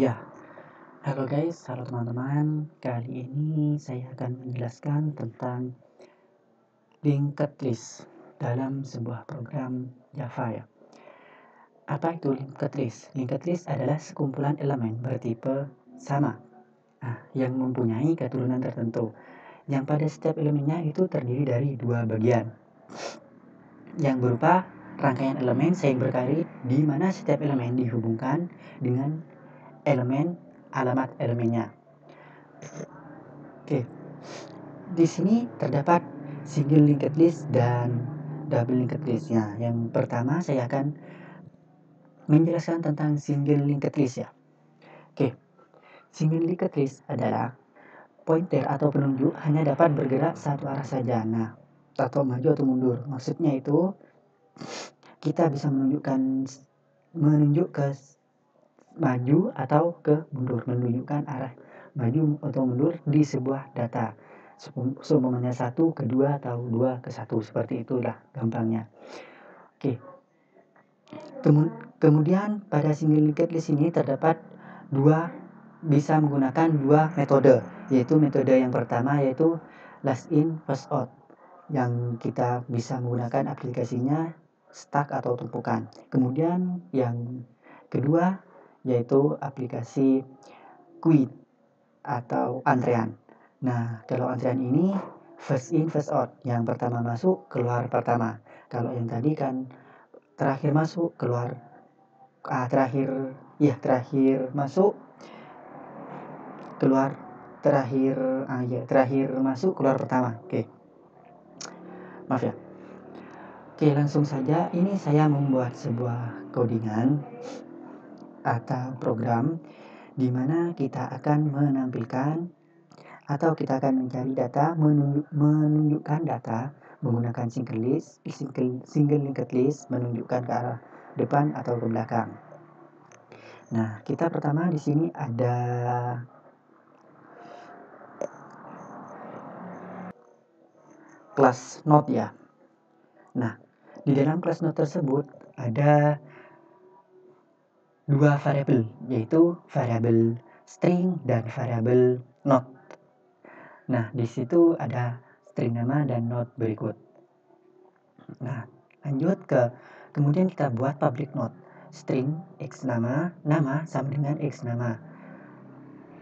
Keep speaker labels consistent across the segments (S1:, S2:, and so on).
S1: Ya, halo guys, halo teman-teman. Kali ini saya akan menjelaskan tentang linked list dalam sebuah program Java ya. Apa itu linked list? Linked list adalah sekumpulan elemen bertipe sama yang mempunyai keturunan tertentu, yang pada setiap elemennya itu terdiri dari dua bagian yang berupa rangkaian elemen seiring berkali di mana setiap elemen dihubungkan dengan elemen alamat elemennya. Oke. Di sini terdapat single linked list dan double linked list-nya. Yang pertama saya akan menjelaskan tentang single linked list ya. Oke. Single linked list adalah pointer atau penunjuk hanya dapat bergerak satu arah saja. Nah, atau maju atau mundur. Maksudnya itu kita bisa menunjuk ke maju atau ke mundur, menunjukkan arah maju atau mundur di sebuah data. Seumpamanya 1 ke 2 atau 2 ke 1, seperti itulah gampangnya. Oke. Kemudian pada single linked list ini terdapat bisa menggunakan dua metode, yaitu metode yang pertama yaitu last in first out, yang kita bisa menggunakan aplikasinya stack atau tumpukan. Kemudian yang kedua yaitu aplikasi queue atau antrean. Nah, kalau antrean ini first in first out, yang pertama masuk keluar pertama. Kalau yang tadi kan terakhir masuk keluar terakhir masuk keluar terakhir masuk keluar pertama. Oke. Maaf ya. Oke, langsung saja. Ini saya membuat sebuah codingan atau program di mana kita akan menampilkan atau kita akan mencari data, menunjukkan data menggunakan single linked list, menunjukkan ke arah depan atau ke belakang. Nah, kita pertama di sini ada kelas node ya. Nah, di dalam kelas node tersebut ada dua variabel, yaitu variabel string dan variabel node. Nah, di situ ada string nama dan node berikut. Nah, lanjut kemudian kita buat public node. String x nama sama dengan x nama.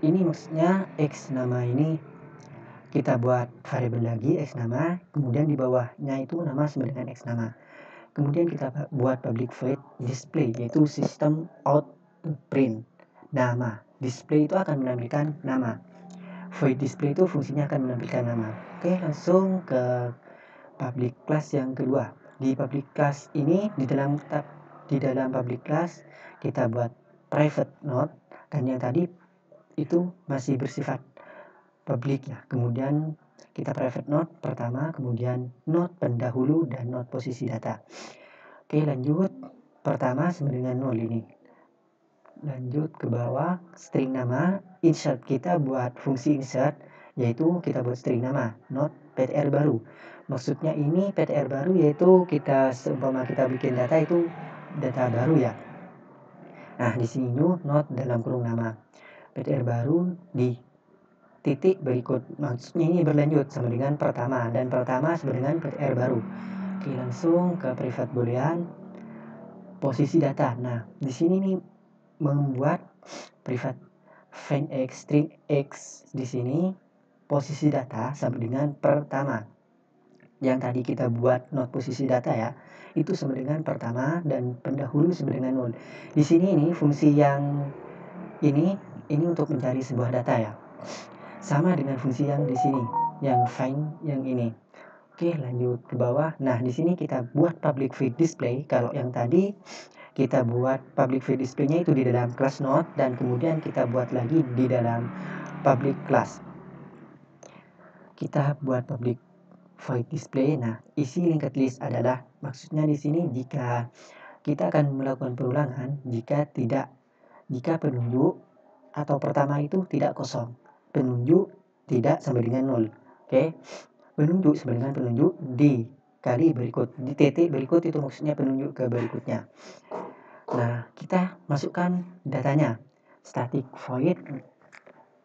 S1: Ini maksudnya x nama ini kita buat variabel lagi x nama, kemudian di bawahnya itu nama sama dengan x nama. Kemudian kita buat public void display, yaitu system out print nama. Display itu akan menampilkan nama. Void display itu fungsinya akan menampilkan nama. Oke, langsung ke public class yang kedua. Di public class ini di dalam public class kita buat private node, kan yang tadi itu masih bersifat public ya. Kemudian kita private node pertama, kemudian node pendahulu dan node posisi data. Oke, lanjut. Pertama sama dengan 0 ini. Lanjut ke bawah, string nama, insert kita buat fungsi insert, yaitu kita buat string nama, node ptr baru. Maksudnya ini ptr baru yaitu kita seumpama kita bikin data itu data baru ya. Nah, di sini node dalam kurung nama. ptr baru di titik berikut. Maksudnya ini berlanjut sama dengan pertama, dan pertama sama dengan ptr baru. Oke, langsung ke private boolean posisi data. Nah, di sini nih membuat private find x string x, di sini posisi data sama dengan pertama. Yang tadi kita buat node posisi data ya, itu sama dengan pertama dan pendahulu sama dengan 0. Di sini ini fungsi yang ini untuk mencari sebuah data ya. Sama dengan fungsi yang di sini, yang find yang ini. Oke, lanjut ke bawah. Nah, di sini kita buat public void display. Kalau yang tadi kita buat public void display-nya itu di dalam class node, dan kemudian kita buat lagi di dalam public class. Kita buat public void display. Nah, isi linked list adalah maksudnya di sini jika kita akan melakukan perulangan jika penunjuk atau pertama itu tidak kosong. Penunjuk tidak sama dengan 0. Oke. Penunjuk sama dengan penunjuk dikali berikut. Di titik berikut itu maksudnya penunjuk ke berikutnya. Nah, kita masukkan datanya static void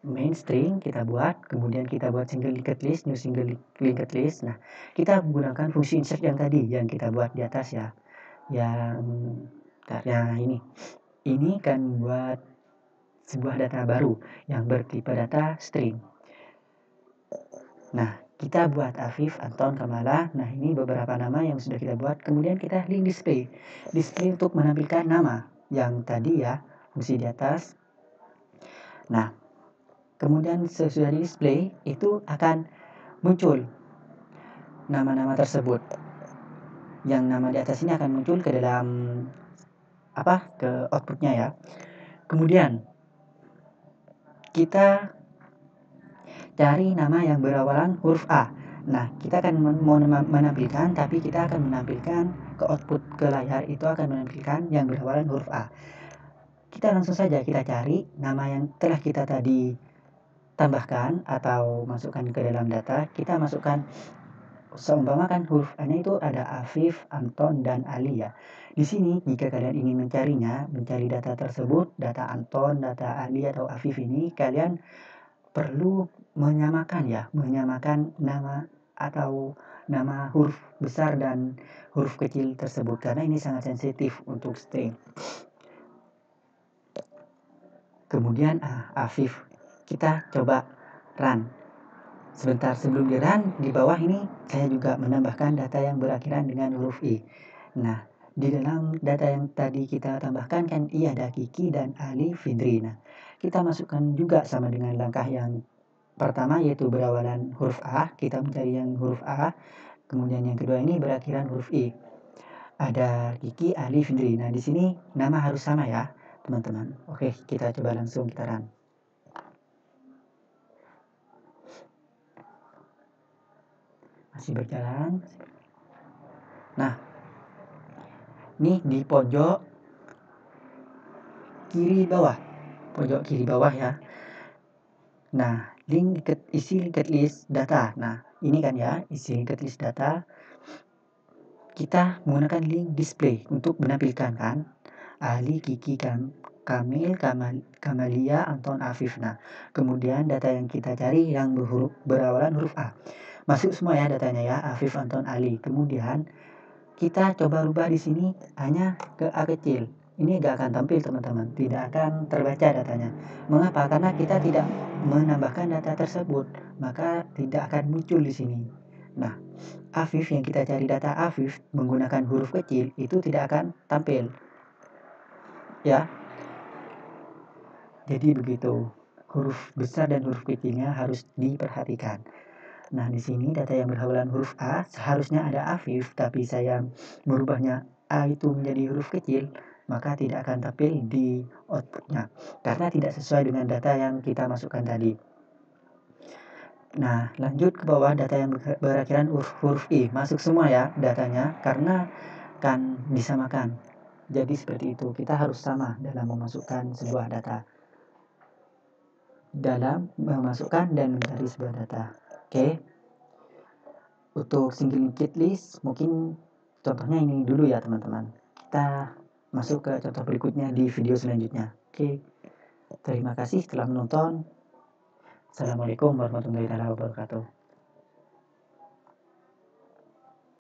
S1: main string kita buat, kemudian kita buat single linked list, new single linked list. Nah, kita menggunakan fungsi insert yang tadi yang kita buat di atas ya, yang karena ini kan buat sebuah data baru yang bertipe data string. Nah, kita buat Afif, Anton, Kamala. Nah, ini beberapa nama yang sudah kita buat. Kemudian kita link display untuk menampilkan nama yang tadi ya, fungsi di atas. Nah, kemudian sesudah di display itu akan muncul nama-nama tersebut. Yang nama di atas ini akan muncul ke dalam ke outputnya ya. Kemudian kita cari nama yang berawalan huruf A. Nah, kita akan menampilkan, tapi kita akan menampilkan ke output ke layar itu akan menampilkan yang berawalan huruf A. Kita langsung saja kita cari nama yang telah kita tadi tambahkan atau masukkan ke dalam data. Kita masukkan, seumpamakan huruf A-nya itu ada Afif, Anton, dan Ali ya. Di sini jika kalian ingin mencari data tersebut, data Anton, data Ali atau Afif ini, kalian perlu menyamakan nama atau nama huruf besar dan huruf kecil tersebut karena ini sangat sensitif untuk string. Kemudian Afif, kita coba run. Sebentar sebelum di run, di bawah ini saya juga menambahkan data yang berakhiran dengan huruf I. Nah, di dalam data yang tadi kita tambahkan kan ada Kiki dan Ali Findri. Nah, kita masukkan juga sama dengan langkah yang pertama yaitu berawalan huruf A, kita mencari yang huruf A. Kemudian yang kedua ini berakhiran huruf I. Ada Kiki, Ali, Findri. Nah, di sini nama harus sama ya, teman-teman. Oke, kita coba langsung kita run. Masih berjalan. Nah, ini di pojok kiri bawah ya. Nah, isi linked list data. Nah, ini kan ya, isi linked list data. Kita menggunakan link display untuk menampilkan kan Ali, Kiki, Kamil, Kamalia, Anton, Afif. Nah, kemudian data yang kita cari yang berawalan huruf A. Masuk semua ya datanya ya, Afif, Anton, Ali. Kemudian kita coba rubah di sini hanya ke A kecil. Ini gak akan tampil teman-teman, tidak akan terbaca datanya. Mengapa? Karena kita tidak menambahkan data tersebut, maka tidak akan muncul di sini. Nah, Afif yang kita cari data Afif menggunakan huruf kecil itu tidak akan tampil. Ya. Jadi begitu. Huruf besar dan huruf kecilnya harus diperhatikan. Nah, di sini data yang berhawalan huruf A seharusnya ada Afif, tapi saya merubahnya A itu menjadi huruf kecil, maka tidak akan tampil di outputnya karena tidak sesuai dengan data yang kita masukkan tadi. Nah, lanjut ke bawah, data yang berakhiran huruf I masuk semua ya datanya karena kan disamakan. Jadi seperti itu, kita harus sama dalam memasukkan sebuah data, dalam memasukkan dan mencari sebuah data. Oke. Untuk single linked list mungkin contohnya ini dulu ya teman-teman. Kita masuk ke contoh berikutnya di video selanjutnya. Oke. Terima kasih telah menonton. Assalamualaikum warahmatullahi wabarakatuh.